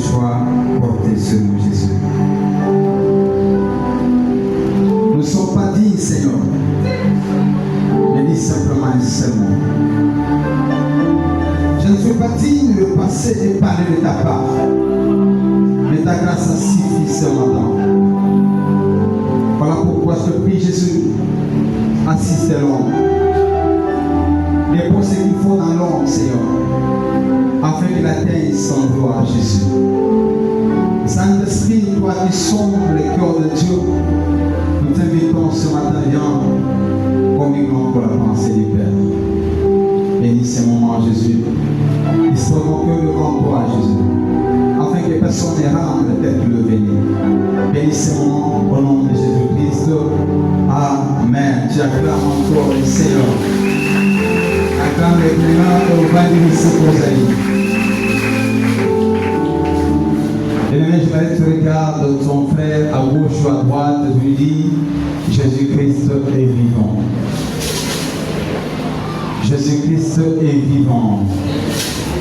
sois porté sur nous, Jésus. Nous ne sommes pas dignes, Seigneur, mais dis simplement un seul mot. Je ne suis pas digne de passer et parler de ta part, mais ta grâce a suffi ce matin. Voilà pourquoi je te prie, Jésus, assiste l'homme. Dépose ce qu'il faut dans l'homme, Seigneur, afin qu'il atteigne son gloire, Jésus. Saint-Esprit, toi qui sondes le cœur de Dieu, nous t'invitons ce matin, viens, communions pour la pensée du Père. Bénis ces moments, Jésus. Dispose mon cœur devant toi, Jésus, afin que personne n'errante tel que le bénit. Bénis ces moments au nom de Jésus-Christ. Amen. Tu acclames encore le Seigneur. Acclame le Seigneur et on va dire ici pour Zaï. Bien-aimé, je vais te regarder ton frère à gauche ou à droite, je lui dis, Jésus-Christ est vivant. Jésus-Christ est vivant.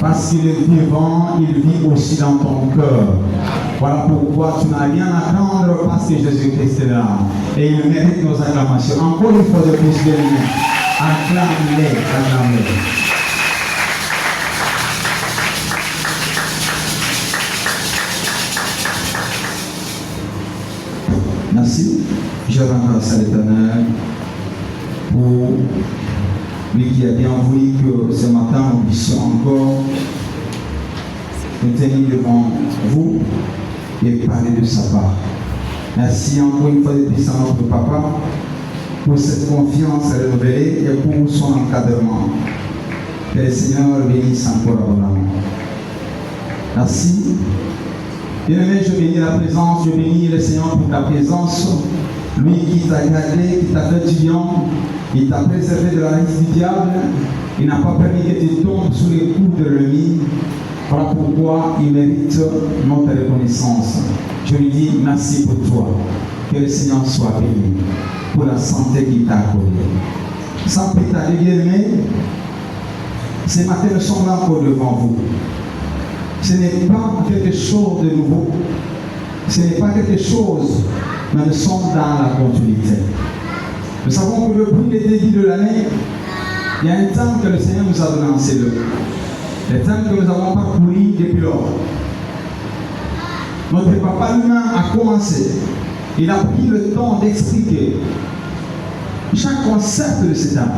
Parce qu'il est vivant, il vit aussi dans ton cœur. Voilà pourquoi tu n'as rien à craindre parce que Jésus-Christ est là. Et il mérite nos acclamations. Encore une fois de plus, bien-aimé. Acclame-les, acclame-les. Merci. Je rends grâce à l'Éternel pour lui qui a bien voulu que ce matin nous puissions encore nous tenir devant vous et parler de sa part. Merci encore une fois de plus à notre papa pour cette confiance renouvelée et pour son encadrement. Que le Seigneur bénisse encore abondamment. Merci. Bien-aimé, je bénis la présence, je bénis le Seigneur pour ta présence. Lui qui t'a gardé, qui t'a fait du bien, il t'a préservé de la risque du diable, il n'a pas permis que tu tombes sous les coups de l'ennemi. Voilà pourquoi il mérite notre reconnaissance. Je lui dis merci pour toi. Que le Seigneur soit béni pour la santé qu'il t'a accordée. Sans plus tarder, bien-aimé, ce matin nous sommes là encore devant vous. Ce n'est pas quelque chose de nouveau. Ce n'est pas quelque chose, mais nous sommes dans la continuité. Nous savons que depuis le début de l'année, il y a un temps que le Seigneur nous a donné en CE. Le temps que nous avons parcouru depuis lors. Notre papa lui-même a commencé. Il a pris le temps d'expliquer chaque concept de ce temps.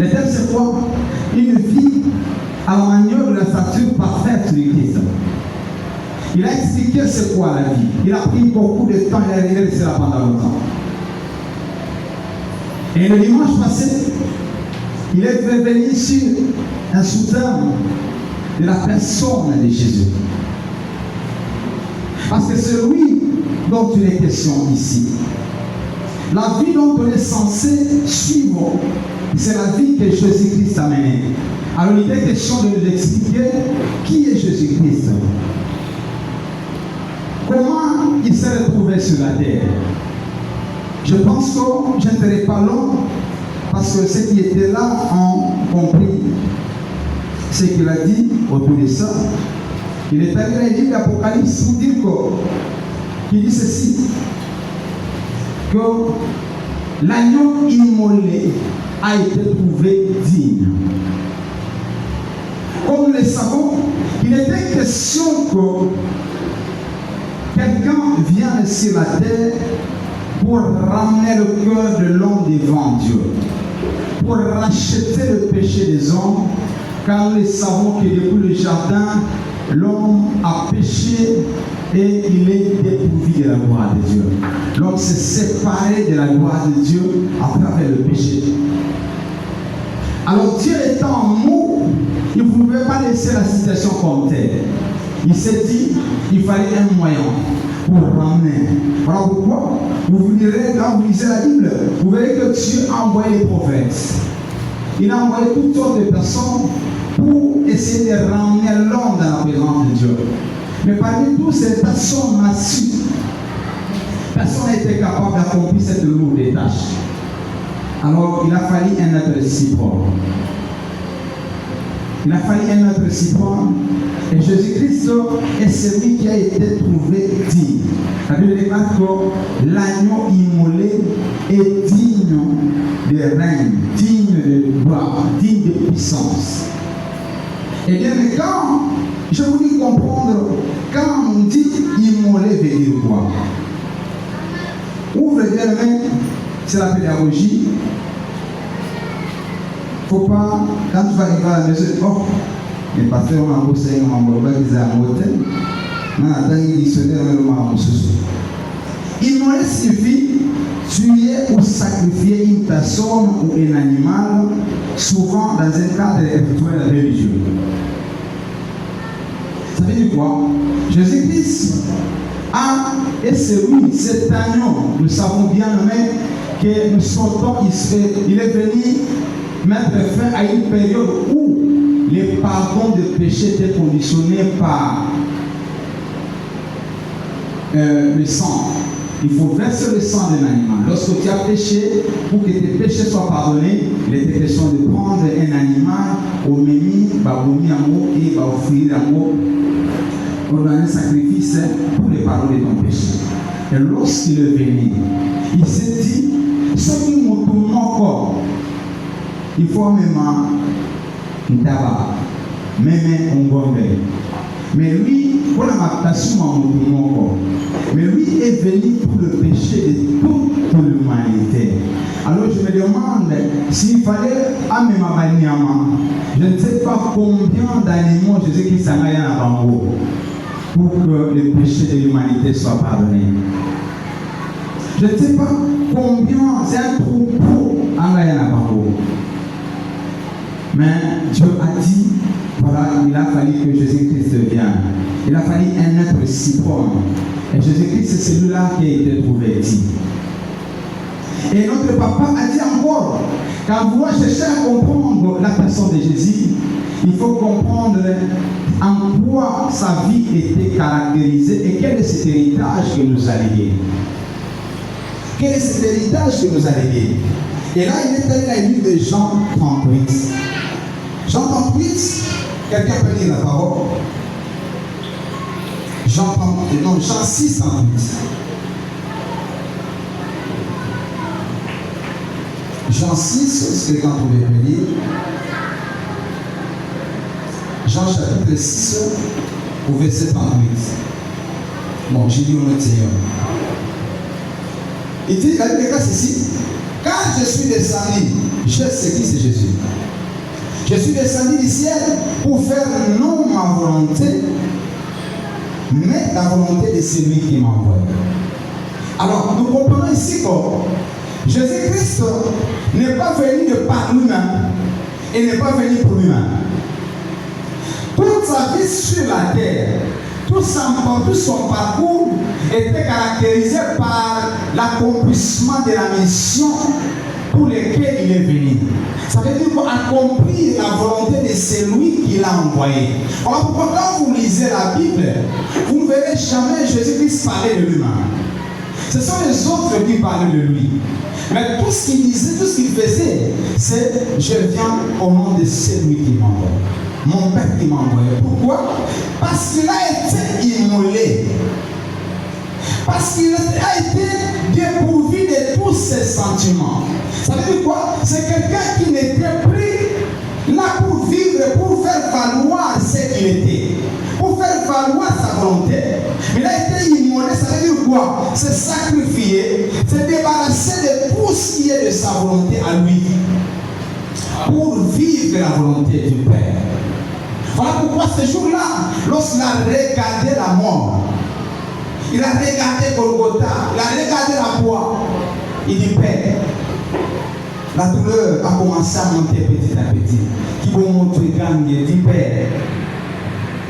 Le thème, c'est quoi? Une vie à la manière de la stature parfaite du Christ. Il a expliqué c'est quoi la vie. Il a pris beaucoup de temps, il a resté là pendant longtemps. Et le dimanche passé, il est revenu sur un sous-thème de la personne de Jésus. Parce que c'est lui dont il est question ici. La vie dont on est censé suivre, c'est la vie que Jésus-Christ a menée. Alors il est question de nous expliquer qui est Jésus-Christ. Comment il s'est retrouvé sur la terre. Je pense que je ne serai pas long parce que ceux qui étaient là ont compris ce qu'il a dit autour de ça. Il est allé dans le livre d'Apocalypse pour dire qu'il dit ceci, que l'agneau immolé a été trouvé digne. Comme nous le savons, il était question que quelqu'un vienne sur la terre pour ramener le cœur de l'homme devant Dieu, pour racheter le péché des hommes, car nous savons que depuis le jardin, l'homme a péché et il est dépourvu de la gloire de Dieu. L'homme s'est séparé de la gloire de Dieu à travers le péché. Alors Dieu étant mou, il ne pouvait pas laisser la situation comme telle. Il s'est dit, il fallait un moyen pour ramener. Voilà pourquoi vous verrez, quand vous lisez la Bible, vous verrez que Dieu a envoyé les prophètes. Il a envoyé toutes sortes de personnes pour essayer de ramener l'homme dans la présence de Dieu. Mais parmi toutes ces personnes massives, personne n'a été capable d'accomplir cette lourde tâche. Alors il a fallu un être support. Il a fallu un autre support. Et Jésus-Christ est celui qui a été trouvé digne. La Bible déclare que l'agneau immolé est digne de règne, digne de gloire, digne de puissance. Et bien, mais quand je voulais comprendre, quand on dit immolé veut dire quoi? Ouvre bien la main, c'est la pédagogie. Faut pas, quand tu vas arriver à la maison, oh, les pasteurs ont bossé, on va dire un hôtel, on a un dictionnaire, on a un sous. Immoler signifie tuer ou sacrifier une personne ou un animal, souvent dans un cadre rituel religieux. Ça veut dire quoi? Jésus-Christ et celui, cet agneau, nous savons bien même que nous sortons, il est venu mettre fin à une période où les pardons de péché étaient conditionnés par le sang. Il faut verser le sang d'un animal. Lorsque tu as péché, pour que tes péchés soient pardonnés, il était question de prendre un animal, au menu, et offrir un sacrifice pour les pardonner de ton péché. Et lorsqu'il est venu, il s'est dit, ce qui me tourne encore, il faut même un tabac, même un gombe. Mais lui, pour la matation, mais lui est venu pour le péché de toute l'humanité. Alors je me demande s'il fallait amener ma maniama, je ne sais pas combien d'animaux Jésus-Christ a mis en bango pour que le péché de l'humanité soit pardonné. Je ne sais pas combien, c'est un troupeau en bango. Mais Dieu a dit, voilà, il a fallu que Jésus-Christ vienne. Il a fallu un être support. Et Jésus-Christ, c'est celui-là qui a été trouvé ici. Et notre papa a dit encore, quand vous cherchez à comprendre la personne de Jésus, il faut comprendre en quoi sa vie était caractérisée et quel est cet héritage que nous a légué. Quel est cet héritage que nous a légué? Et là, il est allé dans le livre de Jean 38. Jean 38, quelqu'un peut lire la parole? Jean 6, 38. Jean 6, si quelqu'un pouvait me lire. Jean chapitre 6, au verset 38. Bon, j'ai dit au Seigneur. Il dit, la Bible c'est ici. Quand je suis descendu, je sais qui c'est Jésus. Je suis descendu du ciel pour faire non ma volonté, mais la volonté de celui qui m'envoie. Alors, nous comprenons ici que Jésus-Christ n'est pas venu de par lui-même et n'est pas venu pour lui-même. Toute sa vie sur la terre, tout son parcours était caractérisé par l'accomplissement de la mission pour laquelle il est venu. Ça veut dire accomplir la volonté de celui qui l'a envoyé. Alors pourquoi quand vous lisez la Bible, vous ne verrez jamais Jésus-Christ parler de lui-même. Ce sont les autres qui parlaient de lui. Mais tout ce qu'il disait, tout ce qu'il faisait, c'est je viens au nom de celui qui m'envoie. Mon Père qui m'a envoyé. Pourquoi? Parce qu'il a été immolé. Parce qu'il a été dépourvu de tous ses sentiments. Ça veut dire quoi? C'est quelqu'un qui n'était pris là pour vivre, pour faire valoir ce qu'il était. Pour faire valoir sa volonté. Mais il a été immolé, ça veut dire quoi? Se sacrifier, se débarrasser de tout ce qui est de sa volonté à lui. Pour vivre la volonté du Père. Voilà pourquoi ce jour-là, lorsqu'il a regardé la mort, il a regardé Golgotha, il a regardé la croix, il dit Père, la douleur a commencé à monter petit à petit. Qui vous montre quand il dit Père,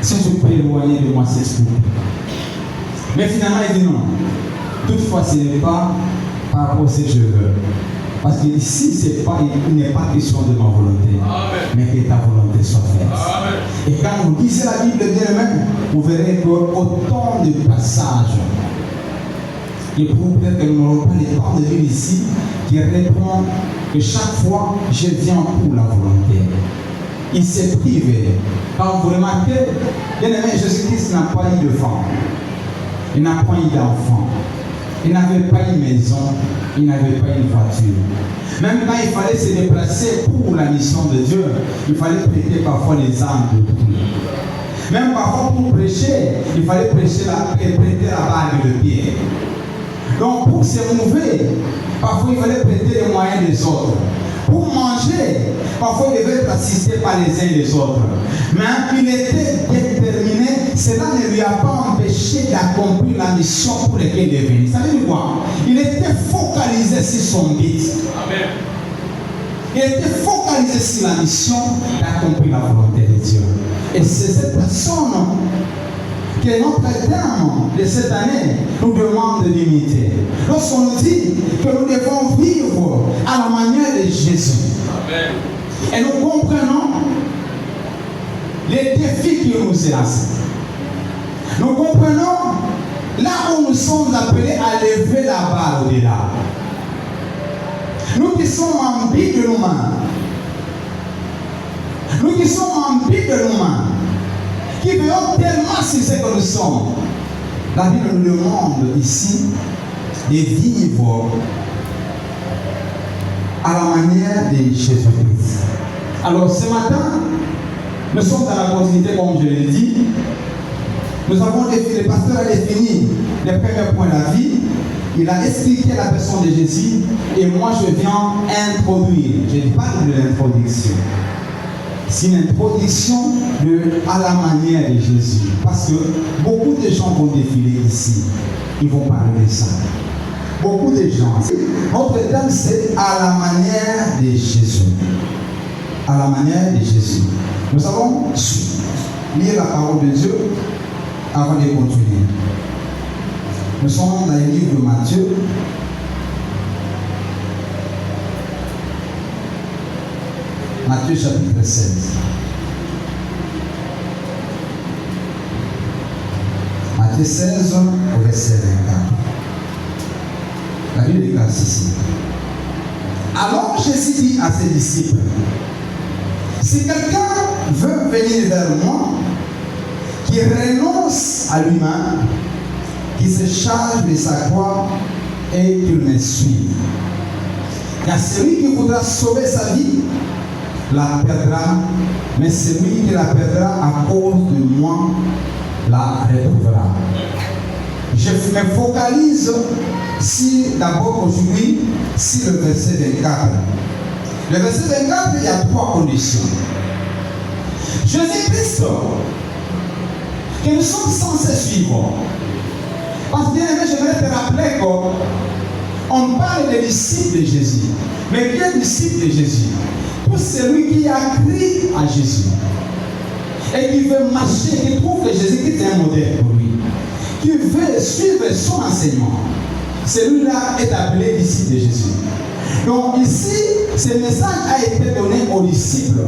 si je peux éloigner de moi cette soupe. Mais finalement il dit non. Toutefois ce n'est pas par rapport à ce que je veux. Parce que ici, il n'est pas question de ma volonté, mais que ta volonté soit faite. Amen. Et quand vous lisez la Bible bien-même, vous verrez qu'autant de passages, et pour peut-être que nous n'aurons pas le temps de lire ici, qui répond que chaque fois, je viens pour la volonté. il s'est privé. Quand vous remarquez, bien aimé, Jésus-Christ n'a pas eu de femme. Il n'a pas eu d'enfant. Il n'avait pas une maison. Il n'avait pas une voiture. Même quand il fallait se déplacer pour la mission de Dieu, il fallait prêter parfois les âmes de tout. Même parfois pour prêcher, il fallait prêter la bague de pierre. Donc pour se mouver, parfois il fallait prêter les moyens des autres. Pour manger, parfois il devait être assisté par les uns et les autres. Mais il était déterminé, cela ne lui a pas empêché d'accomplir la mission pour laquelle il est venu. Ça veut dire quoi? Il était focalisé sur son but. Amen. Il était focalisé sur la mission d'accomplir la volonté de Dieu. Et c'est cette personne que notre terme de cette année nous demande d'imiter. Lorsqu'on nous dit que nous devons vivre à la manière de Jésus. Amen. Et nous comprenons les défis qui nous élancent. Nous comprenons là où nous sommes appelés à lever la barre au-delà. Nous qui sommes en but de nous-mêmes, nous qui sommes en but de nous-mêmes, qui veillons tellement sur ce que nous sommes, la Bible nous demande ici de vivre à la manière de Jésus-Christ. Alors ce matin, nous sommes dans la continuité, comme je l'ai dit. Nous avons défini, le pasteur a défini les premiers points de la vie. Il a expliqué la personne de Jésus et moi je viens introduire. Je parle de l'introduction. C'est une introduction à la manière de Jésus. Parce que beaucoup de gens vont défiler ici. Ils vont parler de ça. Beaucoup de gens. Notre thème c'est à la manière de Jésus. À la manière de Jésus. Nous allons lire la parole de Dieu avant de continuer. Nous sommes dans le livre de Matthieu. Matthieu chapitre 16. Matthieu 16, au verset 24. La Bible déclare ceci. Alors Jésus dit à ses disciples, si quelqu'un veut venir vers moi, qui renonce à lui-même, qui se charge de sa croix et qu'il me suive. Car celui qui voudra sauver sa vie la perdra, mais celui qui la perdra à cause de moi la retrouvera. Je me focalise d'abord aujourd'hui sur le verset 24. Le verset 24, il y a 3 conditions. Jésus-Christ, que nous sommes censés suivre. Parce que bien aimé, j'aimerais te rappeler qu'on parle des disciples de Jésus. Mais qui est disciple de Jésus? Tout celui qui a cru à Jésus et qui veut marcher, qui trouve que Jésus-Christ est un modèle pour lui, qui veut suivre son enseignement, celui-là est appelé disciple de Jésus. Donc ici, ce message a été donné aux disciples.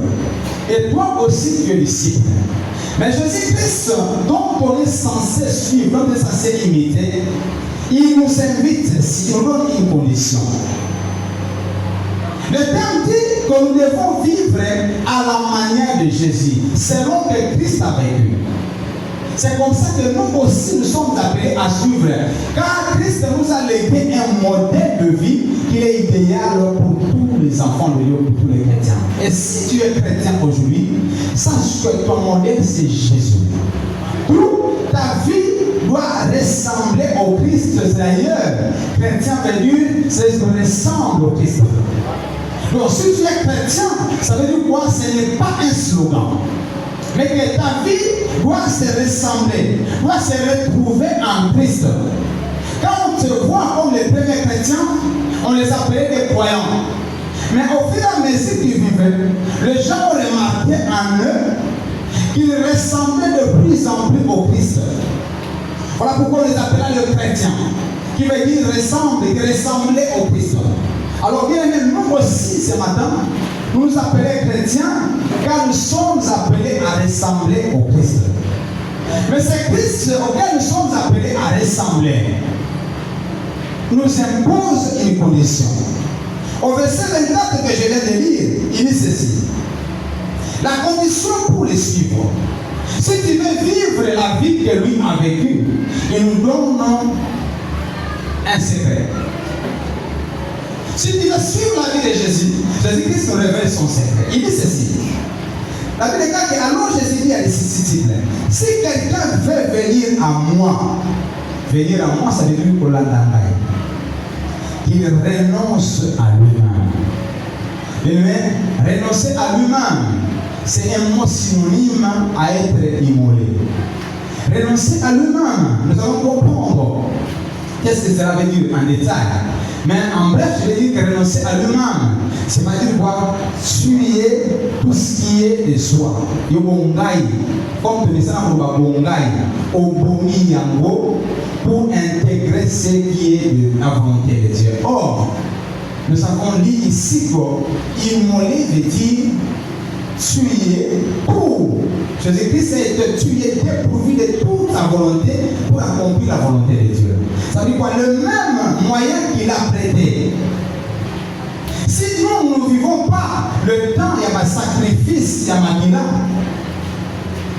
Et toi aussi, tu es disciple. Mais Jésus-Christ, dont on est censé suivre, dont on est censé imiter, il nous invite, il nous donne une condition. Le terme dit que nous devons vivre à la manière de Jésus, selon que Christ a vécu. C'est comme ça que nous aussi nous sommes appelés à suivre. Car Christ nous a légué un modèle de vie qui est idéal pour tous les enfants de Dieu, pour tous les chrétiens. Et si tu es chrétien aujourd'hui, sache que ton modèle c'est Jésus. Toute ta vie doit ressembler au Christ. D'ailleurs, chrétien veut dire, c'est que ressemble au Christ. Donc si tu es chrétien, ça veut dire quoi? Ce n'est pas un slogan. Mais que ta vie doit se ressembler, doit se retrouver en Christ. Quand on te voit comme les premiers chrétiens, on les appelait des croyants. Mais au fur et à mesure qu'ils vivaient, les gens ont remarqué en eux qu'ils ressemblaient de plus en plus au Christ. Voilà pourquoi on les appelait les chrétiens, qui veut dire ressembler au Christ. Alors bien aimé, nous aussi ce matin, nous nous appelons chrétiens car nous sommes appelés à ressembler au Christ. Mais c'est Christ auquel nous sommes appelés à ressembler nous impose une condition. Au verset 24 que je viens de lire, il dit ceci. La condition pour les suivre. Si tu veux vivre la vie que lui a vécue, il nous donne un secret. Si tu veux suivre la vie de Jésus, Jésus-Christ nous révèle son secret. Il dit ceci. La Bible dit que alors Jésus dit à ses disciples, si quelqu'un veut venir à moi, ça veut dire pour l'andamai, qu'il renonce à lui-même. Renoncer à lui-même, c'est un mot synonyme à être immolé. Renoncer à lui-même, nous allons comprendre qu'est-ce que cela veut dire en détail. Mais en bref, je vais dire que renoncer à lui-même, c'est pas dire quoi, tuer tout ce qui est de soi. Yobongai, comme tu le sais, au boni yango, pour intégrer ce qui est de la volonté de Dieu. Or, nous avons dit ici que immoler veut dire tuer pour. Jésus-Christ est tué dépourvu de toute sa volonté pour accomplir la volonté de Dieu. Ça veut dire quoi? Le même moyen qu'il a prêté. Si nous ne vivons pas le temps, il y a un sacrifice, il y a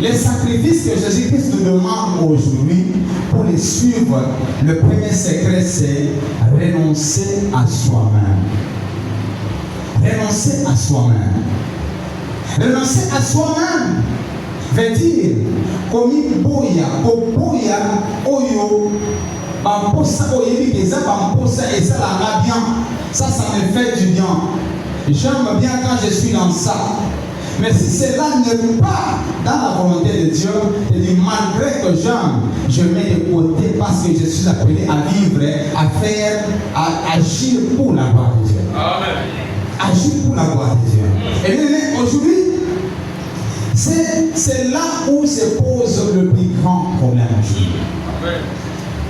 les sacrifices que Jésus-Christ nous demande aujourd'hui pour les suivre, le premier secret c'est renoncer à soi-même. Renoncer à soi-même. Renoncer à soi-même veut dire komi boya oyo bamposa oyebi eza bamposa eza la bien. Ça me fait du bien. J'aime bien quand je suis dans ça. Mais si cela n'est pas dans la volonté de Dieu, je dis malgré que j'aime, je mets de côté parce que je suis appelé à vivre, à agir pour la gloire de Dieu. Amen. Agir pour la gloire de Dieu. Et bien aujourd'hui, c'est là où se pose le plus grand problème aujourd'hui.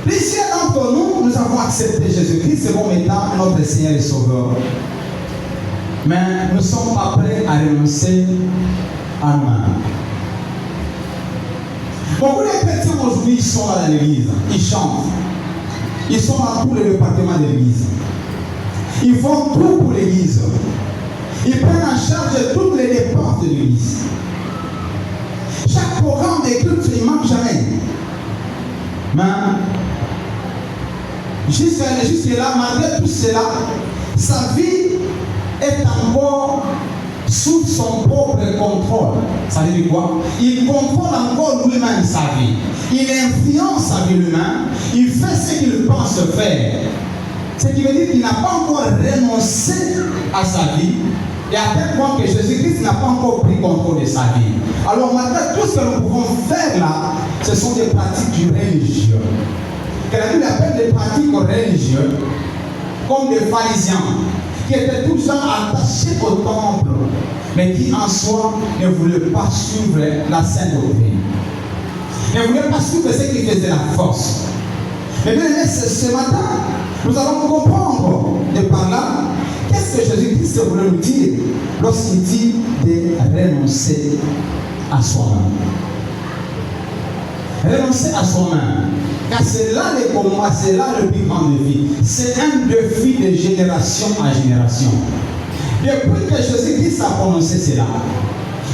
Plusieurs d'entre nous, nous avons accepté Jésus-Christ comme étant notre Seigneur et Sauveur. Mais nous ne sommes pas prêts à renoncer à nous-mêmes. Beaucoup de chrétiens aujourd'hui sont là dans l'église, ils chantent. Ils sont dans tous les départements de l'église. Ils font tout pour l'église. Ils prennent en charge toutes les dépenses de l'église. Chaque programme d'écoute, il ne manque jamais. Mais jusque là, malgré tout cela, sa vie est encore sous son propre contrôle. Ça veut dire quoi? Il contrôle encore lui-même sa vie. Il influence sa vie lui-même. Il fait ce qu'il pense faire. Ce qui veut dire qu'il n'a pas encore renoncé à sa vie. Et à tel point que Jésus-Christ n'a pas encore pris contrôle de sa vie. Alors maintenant, tout ce que nous pouvons faire là, ce sont des pratiques religieuses. Que la Bible appelle des pratiques religieuses, comme les pharisiens, qui étaient tous attachés au temple, mais qui en soi ne voulaient pas suivre la sainte doctrine. Ne voulaient pas suivre ce qui faisait la force. Mais bien, ce matin, nous allons comprendre de par là qu'est-ce que Jésus-Christ voulait nous dire lorsqu'il dit de renoncer à soi-même. Renoncer à soi-même. Car c'est là le combat, c'est là le plus grand défi. C'est un défi de génération en génération. Depuis que Jésus-Christ a prononcé cela,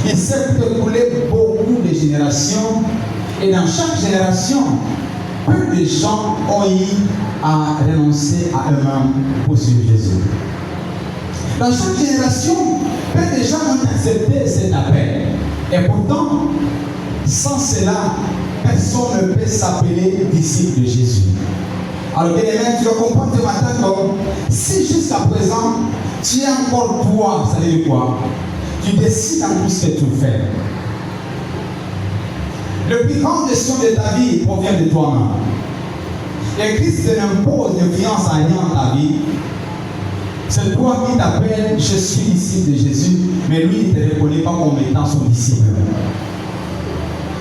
il s'est écoulé beaucoup de générations. Et dans chaque génération, peu de gens ont eu à renoncer à eux-mêmes pour suivre Jésus. Dans chaque génération, peu de gens ont accepté cet appel. Et pourtant, sans cela, personne ne peut s'appeler disciple de Jésus. Alors, bien aimé, tu dois comprendre ce matin comme si jusqu'à présent, tu es encore toi, ça veut dire quoi? Tu décides en tout ce que tu fais. Le plus grand destin de ta vie provient de toi-même. Et Christ n'impose de fiance à rien dans ta vie. C'est toi qui t'appelles, je suis disciple de Jésus, mais lui, il ne te reconnaît pas comme étant son disciple.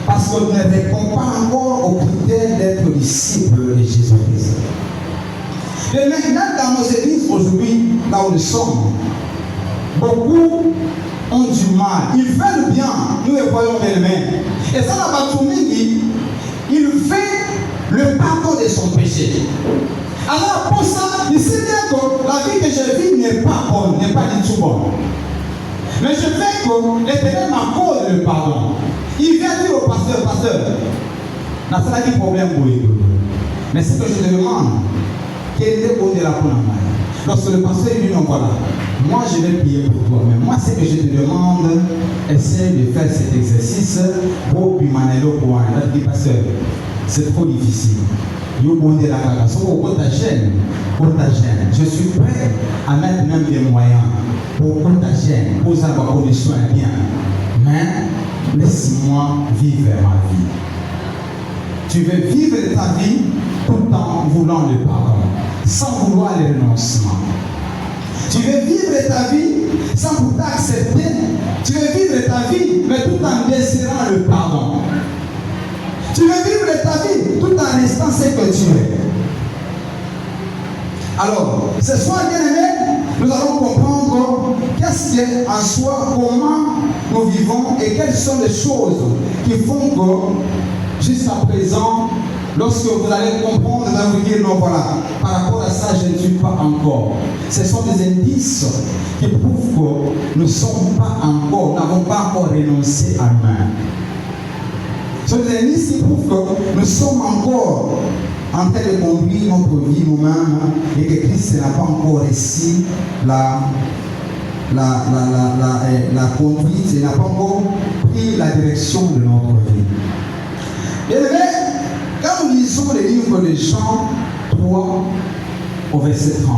Parce qu'on ne répond pas encore au critère d'être disciple de Jésus-Christ. Et maintenant, dans nos églises aujourd'hui, là où nous sommes, beaucoup ont du mal. Ils veulent bien, nous les voyons d'elles-mêmes. Et ça, la Batoumini, il fait le pardon de son péché. Alors, pour ça, il sait bien que la vie que je vis n'est pas bonne, n'est pas du tout bonne. Mais je fais que l'Éternel m'accorde le pardon. Il vient dire au pasteur, n'a pas de problème pour lui. Mais ce que je te demande, quel est au-delà pour la main? Lorsque le pasteur dit non, voilà, moi je vais prier pour toi, mais moi ce que je te demande, essaie de faire cet exercice pour puis manelo pour un dit pasteur, c'est trop difficile. Pour ta gêne, je suis prêt à mettre même des moyens pour ta gêne, pour savoir condition bien. Mais laisse-moi vivre ma vie. Tu veux vivre ta vie tout en voulant le pardon, sans vouloir le renoncement. Tu veux vivre ta vie sans pourtant accepter. Tu veux vivre ta vie, mais tout en désirant le pardon. Tu veux vivre ta vie tout en restant ce que tu es. Alors, ce soir, bien aimé, nous allons comprendre qu'est-ce qu'en soi, comment nous vivons et quelles sont les choses qui font que, jusqu'à présent, lorsque vous allez comprendre, vous allez vous dire non, voilà, par rapport à ça, je ne suis pas encore. Ce sont des indices qui prouvent que nous ne sommes pas encore, nous n'avons pas encore renoncé à nous-mêmes. Ce sont des indices qui prouvent que nous sommes encore en train de conduire notre vie nous-mêmes et que Christ n'a pas encore réussi la conduite, il n'a pas encore pris la direction de notre vie. Bien aimé, quand nous lisons le livre de Jean 3 au verset 30,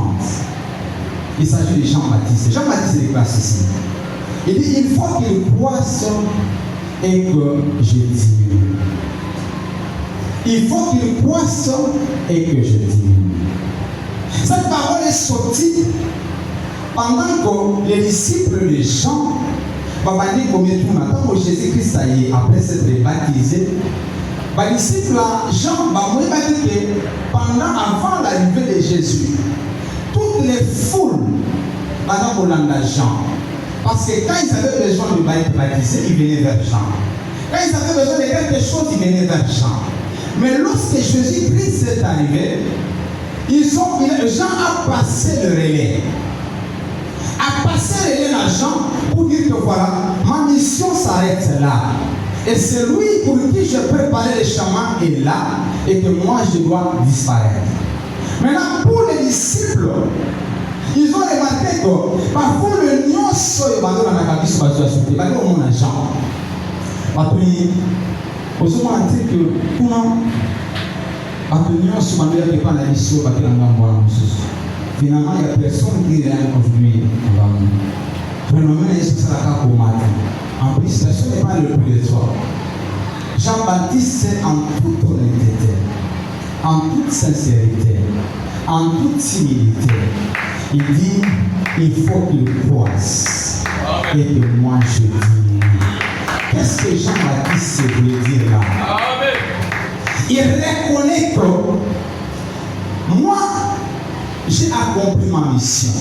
il s'agit de Jean-Baptiste. Jean-Baptiste est classe ici. Il dit, il faut qu'il croisse et que je diminue. Il faut qu'il croisse et que je diminue. Cette parole est sortie pendant que les disciples de Jean, Jésus-Christ après s'être baptisé, les disciples Jean, avant l'arrivée de Jésus, toutes les foules, pendant Jean, parce que quand ils avaient besoin de être baptisés, ils venaient vers Jean. Quand ils avaient besoin de quelque chose, ils venaient vers Jean. Mais lorsque Jésus-Christ est arrivé, Jean a passé le relais. A passé le relais à Jean pour dire que voilà, ma mission s'arrête là. Et c'est lui pour qui je préparais le chemin est là et que moi je dois disparaître. Maintenant, pour les disciples, ils ont remarqué que parfois le nion soy bando na kabisa bazo asuté bando mon agent. Batuni osoma ante que kuna batuni soy bando ya pas la mission bakelanga mwa mususu. Finalement, il y a personne qui est aujourd'hui. Phénomène est sur la carte au matin. En plus, ce n'est pas le plus de toi. Jean-Baptiste, en toute honnêteté, en toute sincérité, en toute humilité, il dit, il faut qu'il croisse et que moi je diminue. Qu'est-ce que Jean-Baptiste voulait dire là? Il reconnaît que moi, j'ai accompli ma mission.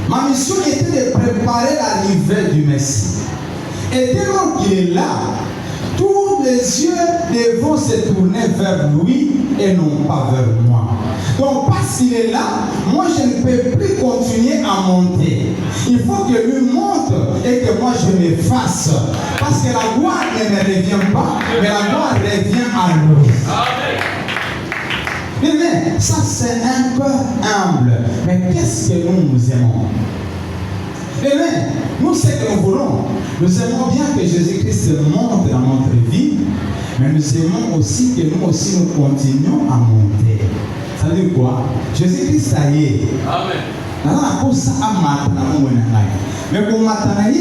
Ma mission était de préparer l'arrivée du Messie. Et dès lors qu'il est là, tous les yeux devront se tourner vers lui et non pas vers moi. Donc parce qu'il est là, moi je ne peux plus continuer à monter. Il faut que lui monte et que moi je m'efface. Parce que la gloire ne me revient pas, mais la gloire revient à lui. Mais ça c'est un peu humble. Mais qu'est-ce que nous aimons? Nous, ce que nous voulons, nous aimons bien que Jésus-Christ monte dans notre vie, mais nous aimons aussi que nous aussi nous continuons à monter. Ça veut dire quoi? Jésus-Christ, ça y est. Amen. Mais pour m'attendre,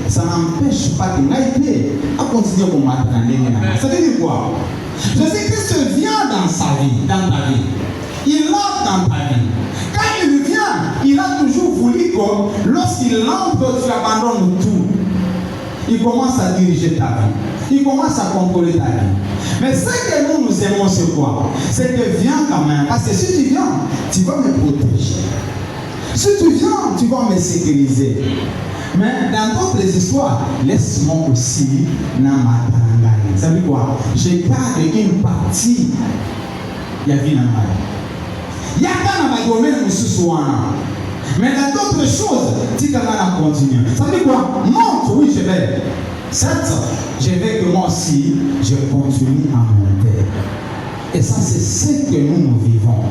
ça n'empêche pas que nous continuer pour m'attendre. Ça veut dire quoi? Jésus-Christ vient dans sa vie, dans ta vie. Il entre dans ta vie. Quand il vient, il a toujours voulu que lorsqu'il entre, tu abandonnes tout. Il commence à diriger ta vie. Il commence à contrôler ta vie. Mais ce que nous aimons, c'est quoi? C'est que viens quand même. Parce que si tu viens, tu vas me protéger. Si tu viens, tu vas me sécuriser. Mais dans d'autres histoires, laisse-moi aussi n'amatangai. Ça veut dire quoi? Je garde une partie. Il y a vie dans ma vie. Il y a quand même un Mais il y a d'autres choses. Si quelqu'un a continué. Ça veut dire quoi? Monte, oui, je vais. Certes, je vais que moi aussi, je continue à monter. Et ça, c'est ce que nous vivons.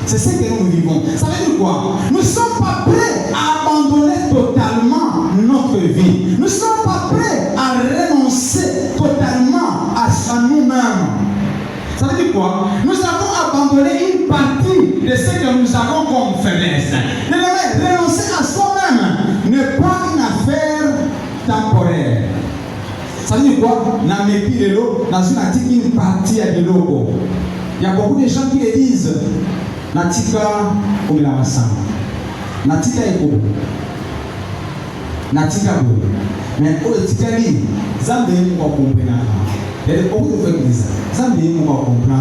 C'est ce que nous vivons. Ça veut dire quoi? Nous ne sommes pas prêts à abandonner totalement notre vie. Nous ne sommes pas prêts à renoncer totalement à nous-mêmes. Ça veut dire quoi? Nous avons abandonné une partie de ce que nous avons comme faiblesse. Renoncer à soi-même n'est pas une affaire temporaire. Ça veut dire quoi? Dans mes pieds de l'eau, dans une partie de l'eau. Il y a beaucoup de gens qui le disent. Natika Omilamasana. Natika Eko. Natika Bo. Mais au Tikali, Zambé m'a compris. Il y a beaucoup de gens qui disent Zambé m'a compris.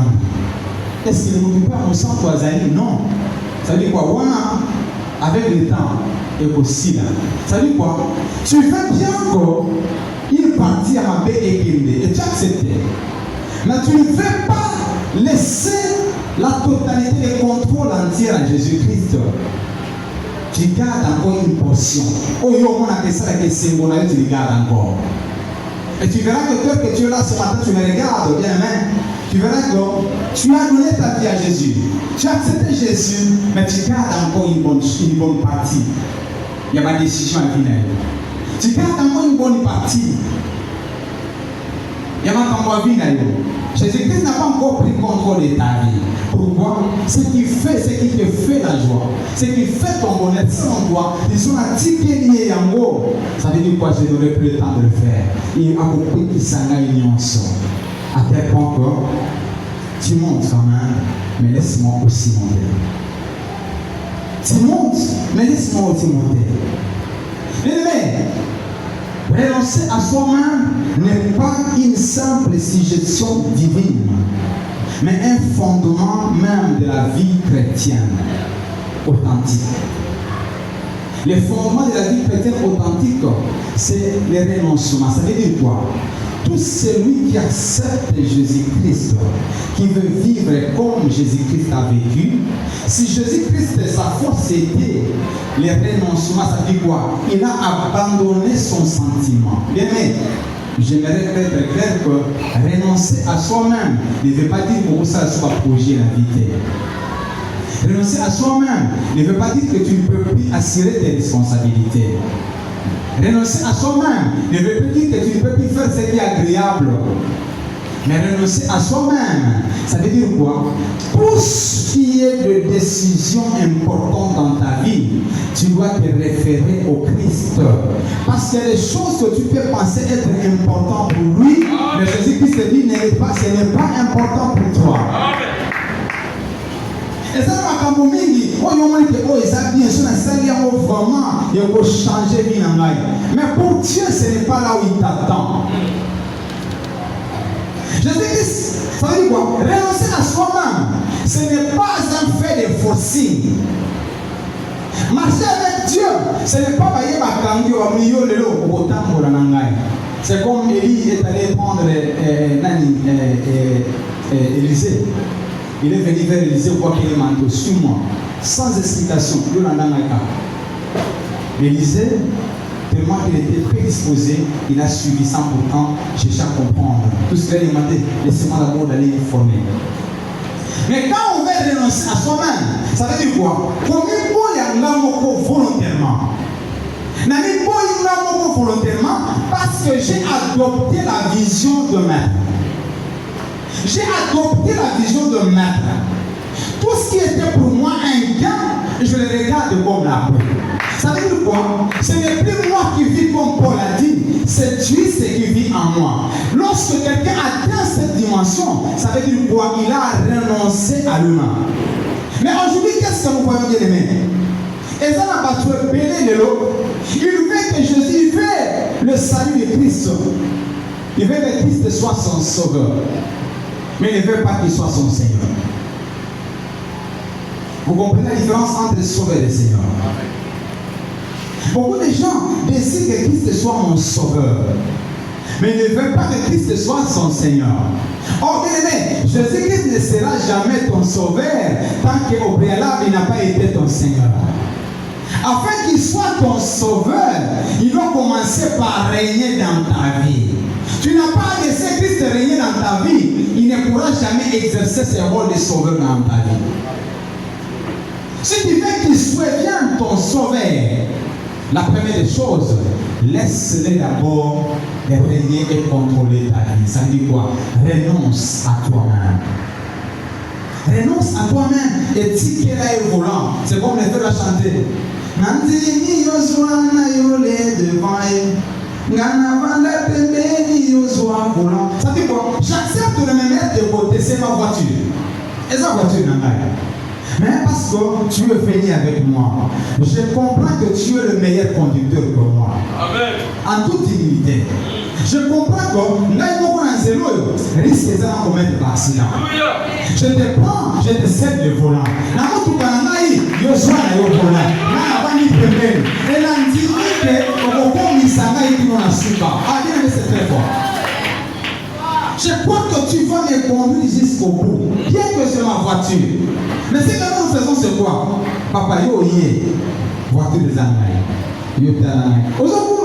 Est-ce qu'il ne peut pas au centre Azali? Non. Ça veut dire quoi? Wana, avec le temps, et aussi là. Ça veut dire quoi? Tu fais bien encore une partie à ma belle équilibre et tu acceptes. Mais tu ne veux pas laisser la totalité des contrôles entiers à Jésus-Christ. Tu gardes encore une portion. Oh, yo, on a que ça, que c'est mon avis, tu le gardes encore. Et tu verras que toi que tu es là ce matin, tu me regardes bien, hein? Tu verras que tu as donné ta vie à Jésus. Tu as accepté Jésus, mais tu gardes encore une bonne partie. Il y a ma décision à venir. Tu gardes encore une bonne partie. Il y a ma campagne à venir. Jésus-Christ n'a pas encore pris contrôle de ta vie. Pourquoi? Ce qui te fait la joie, ce qui fait ton bonheur sans toi, ils sont à ticket lié en gros. Ça veut dire quoi? Je n'aurais plus le temps de le faire. Il a compris qu'il s'en a une ensemble. À tel point que tu montes quand même, mais laisse-moi aussi monter. Tu montes, mais laisse-moi aussi monter. Mais renoncer à soi-même n'est pas une simple suggestion divine, mais un fondement même de la vie chrétienne authentique. Le fondement de la vie chrétienne authentique, c'est le renoncement. Ça veut dire quoi? Tout celui qui accepte Jésus-Christ, qui veut vivre comme Jésus-Christ a vécu, si Jésus-Christ, sa force était le renoncement, ça veut dire quoi? Il a abandonné son sentiment. Bien, mais j'aimerais être clair que renoncer à soi-même ne veut pas dire que ça soit projet la vie. Renoncer à soi-même ne veut pas dire que tu ne peux plus assurer tes responsabilités. Renoncer à soi-même ne veut pas dire que tu ne peux plus faire ce qui est agréable. Mais renoncer à soi-même, ça veut dire quoi? Tout ce qui est de décision importante dans ta vie, tu dois te référer au Christ. Parce qu'il y a des choses que tu peux penser être importantes pour lui, mais Jésus-Christ te dit ce n'est pas important pour toi. Et ça va quand même dire, oh, ça bien sûr, ça vraiment, il faut changer vie en life. Mais pour Dieu, ce n'est pas là où il t'attend. Jésus-Christ, ça veut dire quoi? Renoncer à soi-même, ce n'est pas un fait de forcing. Marcher avec Dieu, ce n'est pas bailler ma kangi au milieu de l'eau pour autant pour la nangai. C'est comme Élie est allé prendre Élisée. Il est venu vers Élisée pour qu'il ait manteau sur moi, sans explication. Élisée, tellement qu'il était prédisposé, il a suivi sans pourtant chercher à comprendre. Tout ce qu'il a demandé, laissez-moi d'abord d'aller me former. Mais quand on veut renoncer à soi-même, ça veut dire quoi? Comme il faut y aller volontairement. N'allez pas y aller volontairement parce que j'ai adopté la vision de maître. J'ai adopté la vision de maître. Tout ce qui était pour moi un gain, je le regarde comme la paix. Ça veut dire quoi? Ce n'est plus moi qui vis comme Paul a dit, c'est Christ qui vit en moi. Lorsque quelqu'un atteint cette dimension, ça veut dire quoi? Il a renoncé à l'humain. Mais aujourd'hui, qu'est-ce que nous voyons bien aimé? Et ça n'a pas trouvé belé de l'eau. Il veut que Jésus, il veut le salut de Christ. Il veut que Christ soit son sauveur. Mais il ne veut pas qu'il soit son Seigneur. Vous comprenez la différence entre le sauveur et le Seigneur? Beaucoup de gens décident que Christ soit mon sauveur. Mais ils ne veulent pas que Christ soit son Seigneur. Oh, bien aimé, Jésus-Christ ne sera jamais ton sauveur tant qu'au préalable il n'a pas été ton Seigneur. Seigneur. Afin qu'il soit ton sauveur, il doit commencer par régner dans ta vie. Tu n'as pas laissé Christ régner dans ta vie, il ne pourra jamais exercer ce rôle de sauveur dans ta vie. Si tu veux qu'il soit bien ton sauveur, la première des choses, laisse-le d'abord régner et contrôler ta vie. Ça dit quoi? Renonce à toi-même. Renonce à toi-même et dis qu'elle est volant. C'est comme les deux la chanter. Nandini Yoswana Yole devant elle. Ganavanda Pembeni Yoswa volant. Ça dit quoi? J'accepte de me mettre de côté, c'est ma voiture. Et sa voiture n'a pas. Mais parce que tu veux venir avec moi, je comprends que tu es le meilleur conducteur que moi. Amen. En toute humilité. Je comprends que risque de commettre l'accident. Je te prends, je te cède le volant. Je crois que tu vas me conduire jusqu'au bout, bien que c'est ma voiture. Mais ce que nous faisons, c'est quoi? Papa, yo, voiture des Angaïs. Yo, Talangaï. Aujourd'hui,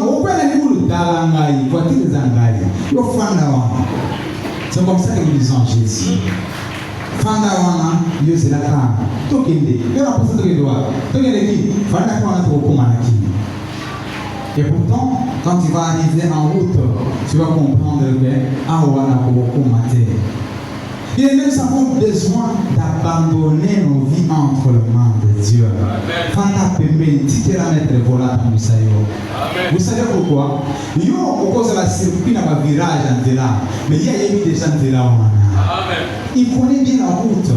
on peut aller où le Talangaï, voiture des Angaïs. Yo, Fandawana. C'est comme ça que nous disons Jésus. Fandawana, yo, c'est la femme. Tokende. Yo, la personne qui doit. Tokende qui? Fandawana, tu vas qui? Et pourtant, quand tu vas arriver en route, tu vas comprendre que Awana beaucoup maté. Et nous avons besoin d'abandonner nos vies entre les mains de Dieu. Vous savez pourquoi? Yo, au cause de la circuit, dans le virage en là, mais il y a eu des gens de là. Il connaît bien la route.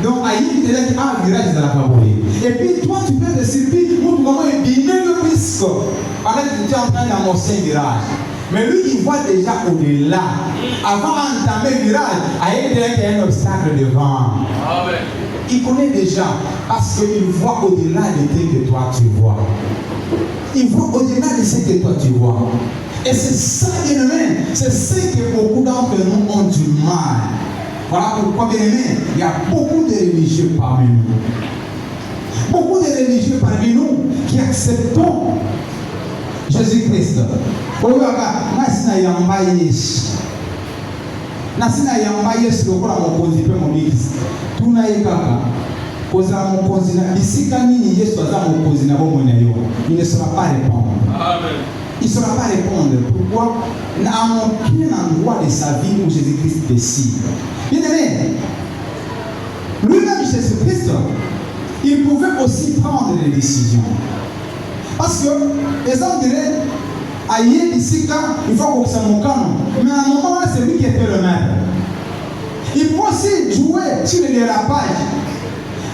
Donc, il y a un virage dans la Kabouré. Et puis, toi, tu fais des circuits où tu vas éliminer le risque. Parce que tu es en train d'amorcer un virage. Mais lui, il voit déjà au-delà. Avant d'entamer le virage, il y a un obstacle devant. Amen. Il connaît déjà. Parce qu'il voit au-delà de ce que toi tu vois. Il voit au-delà de ce que toi tu vois. Et c'est ça, bien aimé. C'est ce que beaucoup d'entre nous ont du mal. Voilà pourquoi, bien aimé, il y a beaucoup de religieux parmi nous. Beaucoup de religieux parmi nous qui acceptons Jésus-Christ. Nasina yamba Yesu. Nasina yamba Yesu lokola mokonzi pe momikisi. Tuna yekaka. Koza mokonzi na bisika nini Yesu aza mokonzi na bomwe na yo. Il ne saura pas répondre. Amen. Il ne saura pas répondre. Pourquoi? Il n'a aucun endroit de sa vie où Jésus-Christ décide. Bien aimé, lui-même Jésus-Christ, il pouvait aussi prendre des décisions. Parce que, exemple, aïe, ici, il faut que ça me calme. Mais à un moment là, c'est lui qui était le maître. Il peut aussi jouer sur les dérapages.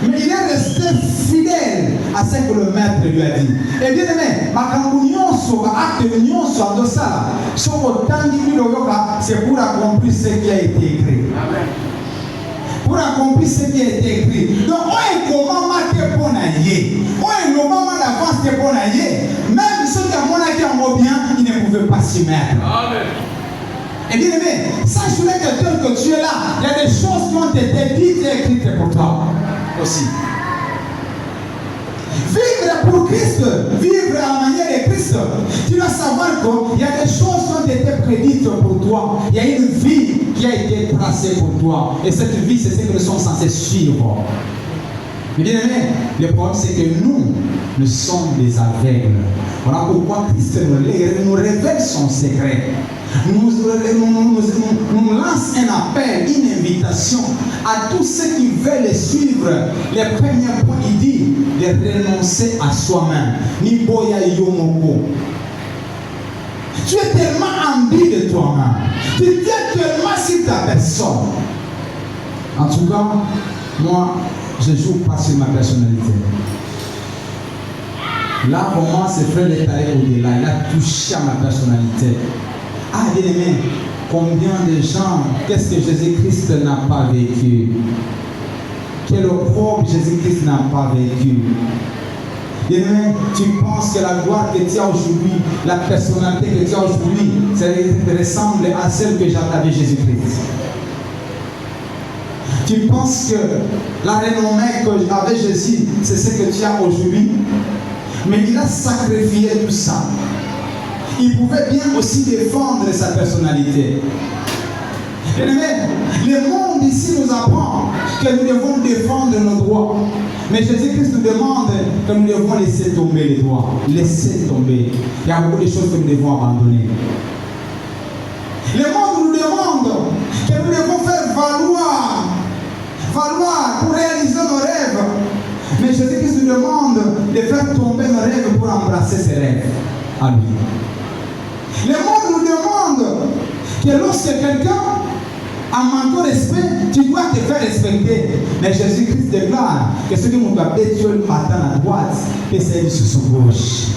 Mais il est resté fidèle à ce que le maître lui a dit. Et bien aimé, ma cambounion sur acte de union sur ça, sur autant de c'est pour accomplir ce qui a été écrit. Amen. Pour accomplir ce qui a été écrit. Donc, on est comment marquer pour naïe. On est le moment d'avance pour naïe. Même ceux qui ont monté en bien, ils ne pouvaient pas s'y mettre. Amen. Et bien aimé, sache que tel que tu es là, il y a des choses qui ont été dites et écrites pour toi aussi. Vivre pour Christ, vivre à la manière de Christ, tu dois savoir qu'il y a des choses qui ont été prédites pour toi. Il y a une vie qui a été tracée pour toi. Et cette vie, c'est ce que nous sommes censés suivre. Mais bien aimé, le problème c'est que nous sommes des aveugles. Voilà pourquoi Christ nous révèle son secret. Nous lance un appel, une invitation à tous ceux qui veulent suivre. Les premiers points, il dit de renoncer à soi-même. Niboya Yomoko. Tu es tellement ambi de toi-même. Tu tiens tellement sur ta personne. En tout cas, moi, je ne joue pas sur ma personnalité. Là, pour moi, c'est frère est allé au-delà. Il a touché à ma personnalité. Ah, bien aimé, combien de gens, qu'est-ce que Jésus-Christ n'a pas vécu? Quel opprobre Jésus-Christ n'a pas vécu? Bien aimé, tu penses que la gloire que tu as aujourd'hui, la personnalité que tu as aujourd'hui, ça ressemble à celle que j'avais avec Jésus-Christ. Tu penses que la renommée qu'avait Jésus, c'est ce que tu as aujourd'hui. Mais il a sacrifié tout ça. Il pouvait bien aussi défendre sa personnalité. Le monde ici nous apprend que nous devons défendre nos droits. Mais Jésus-Christ nous demande que nous devons laisser tomber les droits. Laisser tomber. Il y a beaucoup de choses que nous devons abandonner. Le monde nous demande que nous devons faire valoir pour réaliser nos rêves. Mais Jésus-Christ nous demande de faire tomber nos rêves pour embrasser ses rêves. À lui. Le monde nous demande que lorsque quelqu'un a manqué de respect, tu dois te faire respecter. Mais Jésus-Christ déclare que ce que nous doit Dieu le matin à droite, que c'est sur son gauche.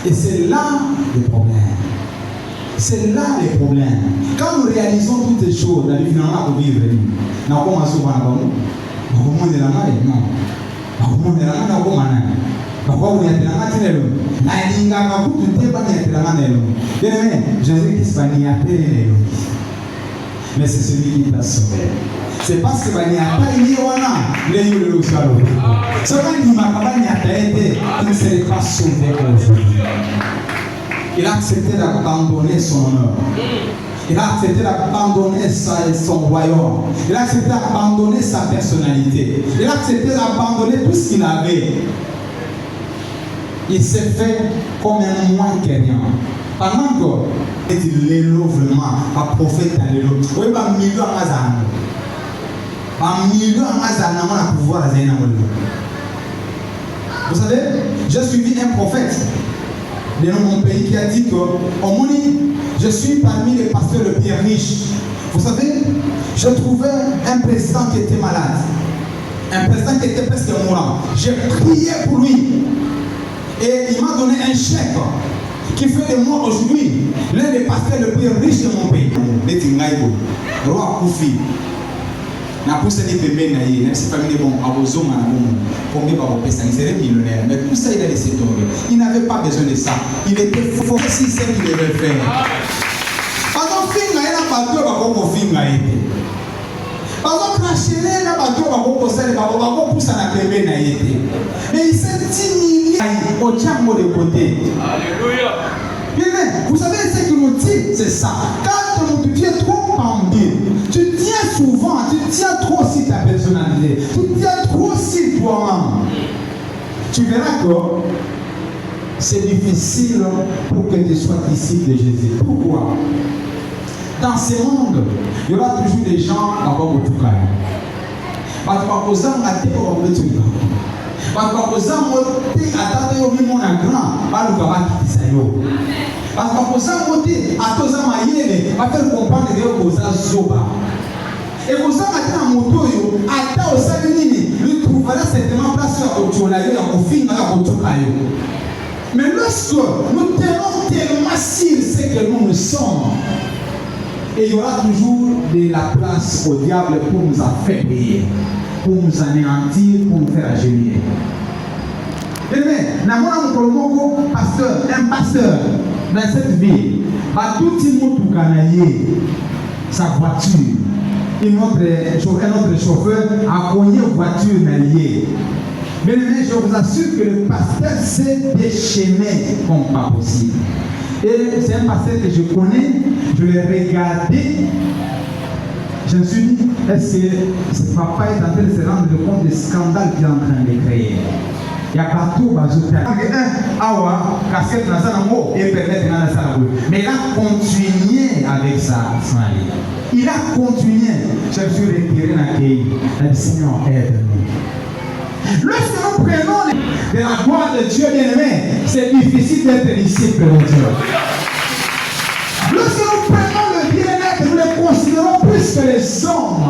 Et c'est là le problème. C'est là le problème. Quand nous réalisons toutes ces choses, la vie finalement pour vivre, nous avons souvent à nous. Nous avons des langues, non. Nous avons des langues, nous avons Jésus-Christ va n'y appeler. Mais c'est celui qui t'a sauvé. C'est parce que il n'y a pas de il ne serait pas sauvé aujourd'hui. Il a accepté d'abandonner son honneur. Il a accepté d'abandonner son royaume. Il a accepté d'abandonner sa personnalité. Il a accepté d'abandonner tout ce qu'il avait. Il s'est fait comme un moins que rien. Pendant que il est vraiment un prophète à l'élo. Oui, pas milieu à Mazan. Pas milieu à Mazan, on a pouvoir à Zaina. Vous savez, j'ai suivi un prophète de mon pays qui a dit que au Moni, je suis parmi les pasteurs les plus riches. Vous savez, je trouvais un président qui était malade. Un président qui était presque mourant. J'ai prié pour lui. Et il m'a donné un chèque qui fait de moi aujourd'hui l'un des pasteurs les plus riches de mon pays. Roi Koufi. Na poussé des bébés naïfs, même si famille bon, à vos hommes, combien par vos personnes, ils étaient millionnaires. Mais tout ça, il a laissé tomber. Il n'avait pas besoin de ça. Il était fort si c'est ce qu'il devait faire. Par exemple, il y a un bateau, il y a un film. Par exemple, cracher un bateau, il y a un poussé à bébé naïf. Mais il s'est dit, au tchambo de côté. Alléluia. Vous savez ce qu'il nous dit, c'est ça. Quand tu es trop pendu, tu tiens souvent, tu tiens trop sur ta personnalité, tu tiens trop sur toi-même. Tu verras que c'est difficile pour que tu sois disciple de Jésus. Pourquoi? Dans ce monde, il y aura toujours des gens à voir au tout cas. Parce que par exemple, à tes parents, tu vas. Parce que par exemple, tu es à ta maison, à grand, pas le gars qui dit ça. Parce que pour ça, on dit à tous les gens, à faire comprendre que vous avez zoba. Et vous avez un moto, à ta osalinini, il trouvera certainement place au Tcholayo, au film, au Tchokayo. Mais lorsque nous tenons tellement sur ce que nous sommes, et il y aura toujours de la place au diable pour nous affaiblir, pour nous anéantir, pour nous faire agenouiller. Un pasteur dans cette ville, tout le monde sa voiture, un autre chauffeur a cogné une voiture nalliée. Mais je vous assure que le pasteur s'est déchaîné comme pas possible. Et c'est un pasteur que je connais, je l'ai regardé. Je me suis dit, est-ce que ce papa est en train de se rendre compte des scandales qu'il est en train de créer? Il y a partout, mais il a continué avec ça. Il a continué. Je me suis retiré dans le pays. Il a dit, Seigneur, aide-nous. Lorsque nous prenons de la gloire de Dieu bien-aimé, c'est difficile d'être disciple de Dieu. Lorsque nous prenons le bien-être, nous le considérons plus que les hommes.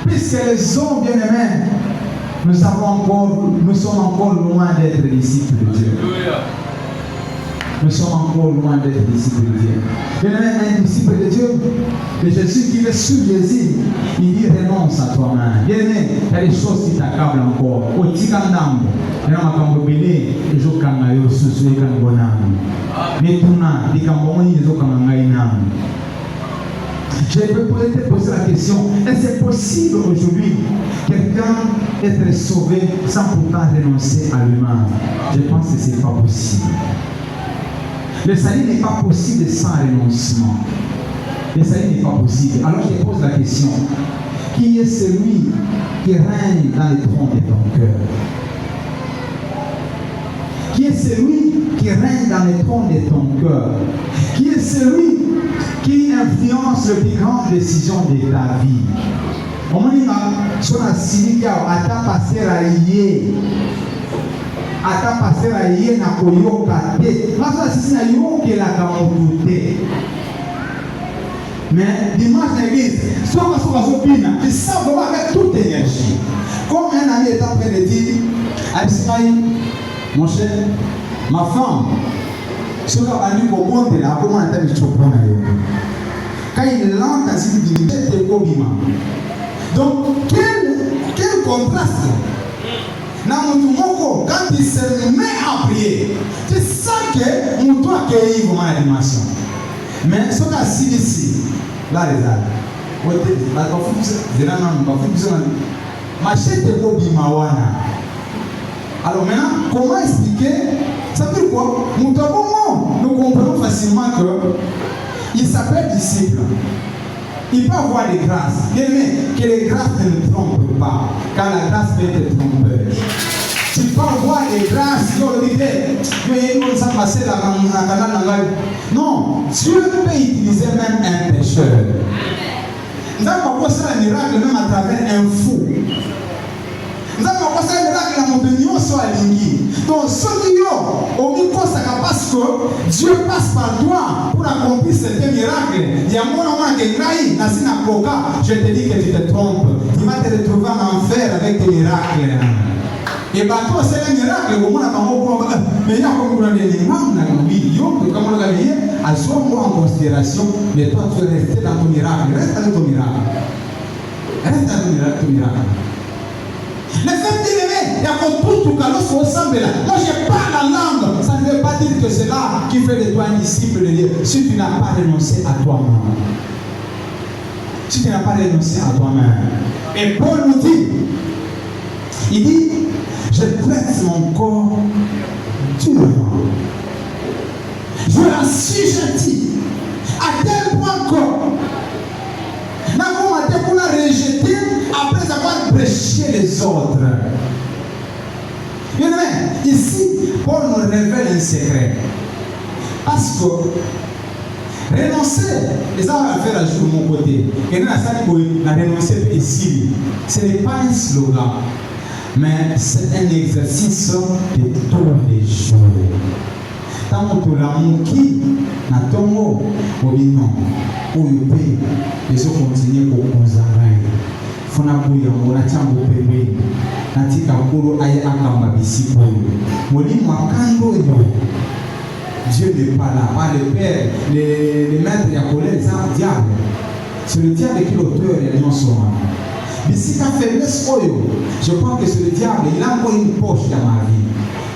Plus que les hommes bien-aimés. Nous sommes encore loin d'être disciples de Dieu. Nous sommes encore loin d'être disciples de Dieu. Bien-aimé, un disciple de Dieu, de Jésus qui est sur Jésus, il dit renonce à toi-même. Bien-aimé, il y a des choses qui t'accablent encore. Au Tikandambo, il y a un belé, et je kangayo sous les kangonam. Mais tout le monde, il y a un Je peux peut-être poser la question, est-ce possible aujourd'hui quelqu'un être sauvé sans pourtant renoncer à l'humain? Je pense que ce n'est pas possible. Le salut n'est pas possible sans renoncement. Le salut n'est pas possible. Alors je pose la question, qui est celui qui règne dans le trône de ton cœur? Qui est celui qui règne dans le trône de ton cœur? Qui est celui qui influence les plus grandes décisions de ta vie? On m'a dit, sur la Silica, à ta passer à yé. À ta passer à yé, na koyo kate. Parce que si c'est yo qui est la gamoute. Mais dimanche dans l'église, tu sens vraiment avec toute énergie. Comme un ami est en train de dire, mon cher, ma femme, ce qu'on a dit pour moi, là, comment on a dit quand il lance dans cette vie, c'est Kobima. Donc, quel contraste! Quand il se met à prier, tu sens que mon toit accueille vraiment la dimension. Mais ce qu'on a dit ici, là, les gars, alors maintenant, comment expliquer? Ça veut dire quoi? Nous comprenons facilement qu'il s'appelle disciple. Il peut avoir des grâces. Que les grâces ne le trompent pas, car la grâce peut être trompeuse. Tu peux avoir des grâces, non, Dieu peut utiliser même un pécheur. Nous avons passé un miracle même à travers un fou. Nous avons passé un miracle à mon union sur la ligne. Donc, ce qui au micro, ça parce que Dieu passe par toi pour accomplir certains miracles. Il y a mon moment qui est dans une coca. Je te dis que tu te trompes. Tu vas te retrouver en enfer avec tes miracles. Et bah, toi, c'est un miracle. Au moins, mais il y a comme on a dit, comme on a dit, à ce moment en considération, mais toi, tu es resté dans ton miracle. Reste avec ton miracle. Reste avec ton miracle. Les femmes bien-aimées, il y a comme tout cas, lorsqu'on ressemble là. Moi, je parle en langue. Ça ne veut pas dire que c'est là qui fait de toi un disciple de Dieu. Si tu n'as pas renoncé à toi-même. Si tu n'as pas renoncé à toi-même. Et Paul nous dit, il dit, je presse mon corps durement. Je l'assujettis à tel point que on a rejeté après avoir prêché les autres. Bien aimé, ici, Paul nous révèle un secret. Parce que renoncer, et ça va faire ajouter de mon côté. Et nous, la renoncer ici, ce n'est pas un slogan, mais c'est un exercice de tous les jours. Tant que l'amour qui n'a pas de mot, pour les autres continuent pour nous arrêter. Fonabouya, on a tiens au bébé. Natika Kuro Aya Akamba Bisipo. Moli Makando Dieu n'est pas là. Pas le Père, les maîtres et les c'est un diable. C'est le diable qui est l'auteur et non seulement. Mais si ta faiblesse, je crois que c'est le diable, il a encore une poche dans ma vie.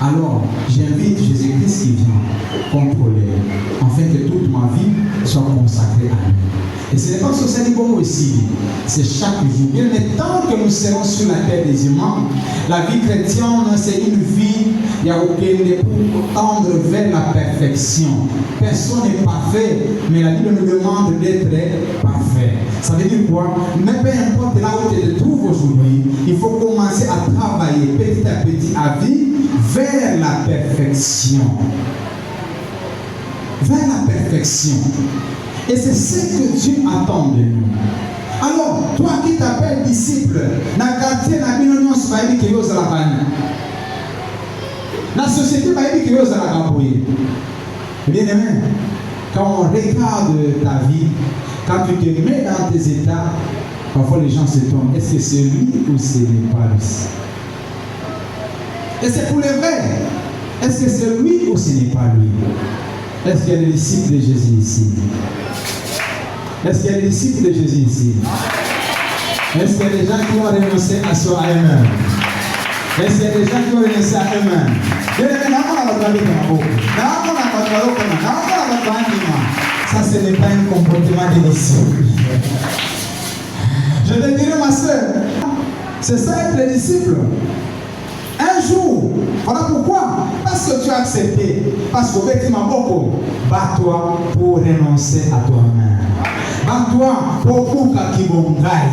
Alors, j'invite Jésus-Christ qui vient contrôler, afin que toute ma vie soit consacrée à lui. Et ce n'est pas sur ce niveau aussi, c'est chaque jour. Mais tant que nous serons sur la terre des humains, la vie chrétienne, c'est une vie, il n'y a aucun pour tendre vers la perfection. Personne n'est parfait, mais la Bible nous demande d'être parfait. Ça veut dire quoi? Mais peu importe là où tu te trouves aujourd'hui, il faut commencer à travailler petit à petit à vivre vers la perfection. Vers la perfection. Et c'est ce que Dieu attend de nous. Alors, toi qui t'appelles disciple, dans le quartier, dans l'union, tu vas dire que vous allez dans la société, tu vas dire que vous allez bien aimé, quand on regarde ta vie, quand tu te mets dans tes états, parfois les gens se tombent. Est-ce que c'est lui ou ce n'est pas lui? Et c'est pour les vrais. Est-ce que c'est lui ou ce n'est pas lui? Est-ce qu'il y a des disciples de Jésus ici? Est-ce qu'il y a des disciples de Jésus ici? Est-ce qu'il y a des gens qui ont renoncé à soi à eux-mêmes? Est-ce qu'il y a des gens qui ont renoncé à eux-mêmes? Ça, ce n'est pas un comportement de disciple. Je te dirai, ma soeur, c'est ça être disciple. Un jour, voilà pourquoi. Parce que tu as accepté. Parce que tu m'as beaucoup. Bats-toi pour renoncer à toi-même. Bats-toi pour Kuka Kibongai.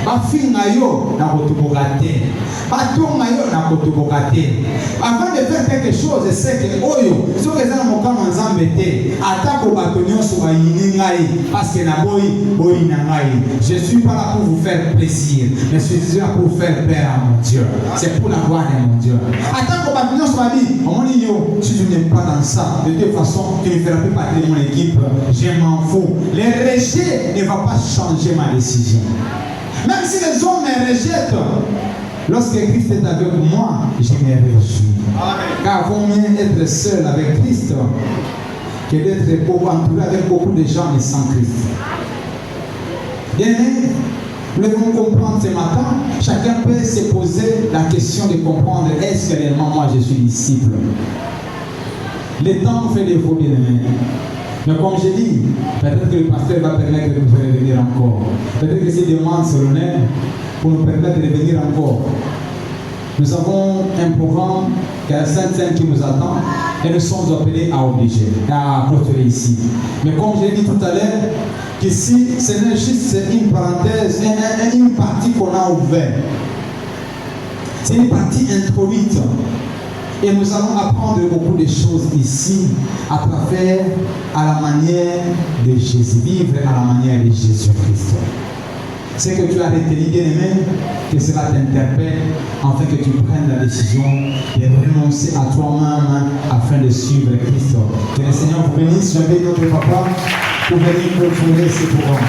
Bafinga yo na kotubokate. Batonga yo na kotubokate. Avant de faire quelque chose, c'est que oyo, si vous êtes dans mon camp en Zambété, attaque au bâtonnier sur la yiningai, parce que na boy nangai. Je suis pas là pour vous faire plaisir, mais je suis là pour faire peur à mon Dieu. C'est pour la gloire de mon Dieu. Attaque au bâtonnier sur la vie. On dit yo, si tu n'aimes pas dans ça, de toute façon, tu ne feras plus partie de mon équipe. Je m'en fous. Le rejet ne va pas changer ma décision. Même si les hommes me rejettent, lorsque Christ est avec moi, je me réjouis. Car vaut mieux être seul avec Christ que d'être entouré avec beaucoup de gens mais sans Christ. Bien, nous devons comprendre ce matin, chacun peut se poser la question de comprendre est-ce que réellement moi je suis disciple. Le temps fait des faux bien-aimés. Mais comme je dis, peut-être que le pasteur va permettre de nous revenir encore. Peut-être que ces demandes solennelles pour nous permettre de revenir encore. Nous avons un programme qui est la Sainte-Seine qui nous attend et nous sommes appelés à obliger, à clôturer ici. Mais comme je l'ai dit tout à l'heure, qu'ici, ce n'est juste une parenthèse, une partie qu'on a ouverte. C'est une partie introduite. Et nous allons apprendre beaucoup de choses ici à travers, à la manière de Jésus, vivre à la manière de Jésus-Christ. Ce que tu as retenu, bien-aimé, que cela t'interpelle, afin que tu prennes la décision de renoncer à toi-même afin de suivre Christ. Que le Seigneur vous bénisse. J'invite notre papa pour venir clôturer ce programme.